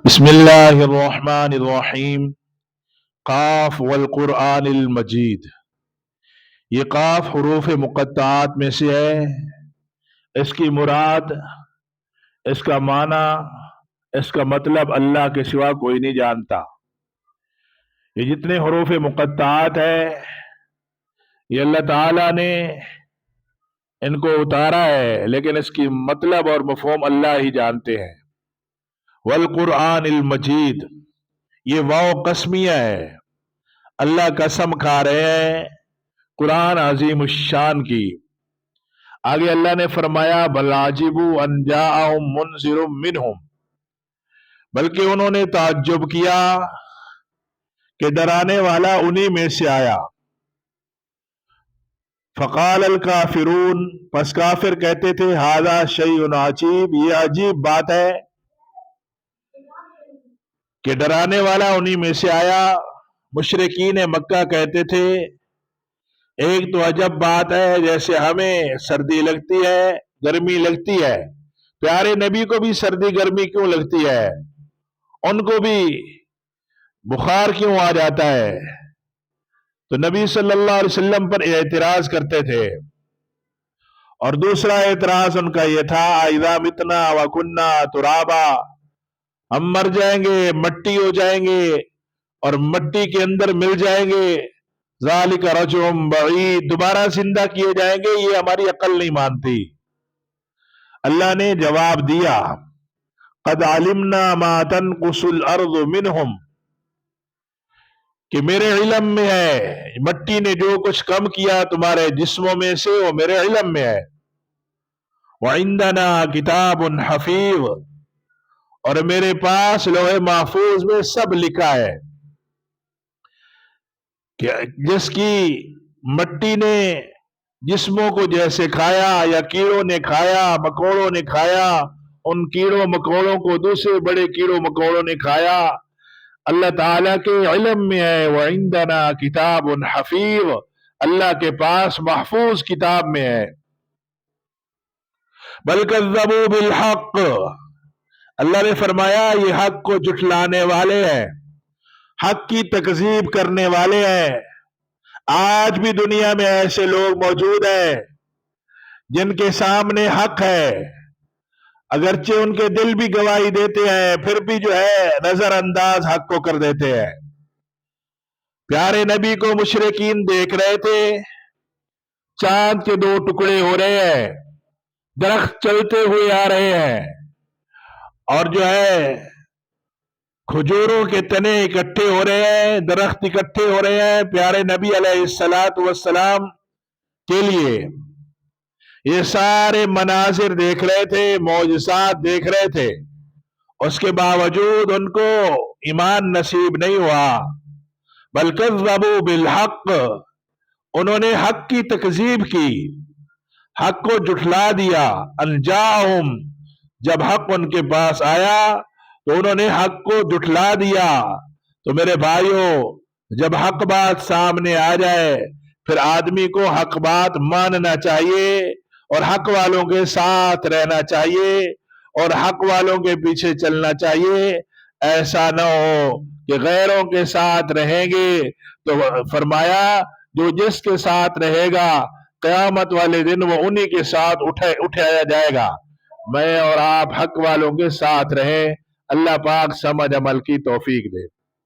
بسم اللہ الرحمن الرحیم۔ قاف والقرآن المجید، یہ قاف حروف مقطعات میں سے ہے۔ اس کی مراد، اس کا معنی، اس کا مطلب اللہ کے سوا کوئی نہیں جانتا۔ یہ جتنے حروف مقطعات ہیں یہ اللہ تعالیٰ نے ان کو اتارا ہے، لیکن اس کی مطلب اور مفہوم اللہ ہی جانتے ہیں۔ والقرآن المجید، یہ واو قسمیہ ہے، اللہ قسم کھا رہے ہیں قرآن عظیم الشان کی۔ آگے اللہ نے فرمایا بل عجبوا ان جاءہم منذر منہم، بلکہ انہوں نے تعجب کیا کہ ڈرانے والا انہی میں سے آیا۔ فقال الکافرون، پس کافر کہتے تھے ھذا شیء عجیب، یہ عجیب بات ہے کہ ڈرانے والا انہی میں سے آیا۔ مشرکین مکہ کہتے تھے ایک تو عجب بات ہے، جیسے ہمیں سردی لگتی ہے، گرمی لگتی ہے، پیارے نبی کو بھی سردی گرمی کیوں لگتی ہے، ان کو بھی بخار کیوں آ جاتا ہے؟ تو نبی صلی اللہ علیہ وسلم پر اعتراض کرتے تھے۔ اور دوسرا اعتراض ان کا یہ تھا اذا متنا وکنا ترابا، ہم مر جائیں گے، مٹی ہو جائیں گے اور مٹی کے اندر مل جائیں گے، ذالک رجع بعید، دوبارہ زندہ کیے جائیں گے، یہ ہماری عقل نہیں مانتی۔ اللہ نے جواب دیا قد علمنا ما تنقص الارض منہم، کہ میرے علم میں ہے، مٹی نے جو کچھ کم کیا تمہارے جسموں میں سے وہ میرے علم میں ہے۔ وعندنا کتاب حفیظ، اور میرے پاس لوح محفوظ میں سب لکھا ہے کہ جس کی مٹی نے جسموں کو جیسے کھایا یا کیڑوں نے کھایا، مکوڑوں نے کھایا، ان کیڑوں مکوڑوں کو دوسرے بڑے کیڑوں مکوڑوں نے کھایا، اللہ تعالیٰ کے علم میں ہے۔ وعندنا کتاب حفیظ، اللہ کے پاس محفوظ کتاب میں ہے۔ بل کذبوا بالحق، اللہ نے فرمایا یہ حق کو جھٹلانے والے ہیں، حق کی تکذیب کرنے والے ہیں۔ آج بھی دنیا میں ایسے لوگ موجود ہیں جن کے سامنے حق ہے، اگرچہ ان کے دل بھی گواہی دیتے ہیں، پھر بھی جو ہے نظر انداز حق کو کر دیتے ہیں۔ پیارے نبی کو مشرکین دیکھ رہے تھے، چاند کے دو ٹکڑے ہو رہے ہیں، درخت چلتے ہوئے آ رہے ہیں، اور جو ہے کھجوروں کے تنے اکٹھے ہو رہے ہیں، درخت اکٹھے ہو رہے ہیں پیارے نبی علیہ السلام کے لیے۔ یہ سارے مناظر دیکھ رہے تھے، معجزات دیکھ رہے تھے، اس کے باوجود ان کو ایمان نصیب نہیں ہوا۔ بل کذبوا بالحق، انہوں نے حق کی تکذیب کی، حق کو جھٹلا دیا۔ ان جاءہم، جب حق ان کے پاس آیا تو انہوں نے حق کو جھٹلا دیا۔ تو میرے بھائیوں، جب حق بات سامنے آ جائے پھر آدمی کو حق بات ماننا چاہیے اور حق والوں کے ساتھ رہنا چاہیے اور حق والوں کے پیچھے چلنا چاہیے۔ ایسا نہ ہو کہ غیروں کے ساتھ رہیں گے تو فرمایا جو جس کے ساتھ رہے گا قیامت والے دن وہ انہی کے ساتھ اٹھایا جائے گا۔ میں اور آپ حق والوں کے ساتھ رہیں، اللہ پاک سمجھ عمل کی توفیق دے۔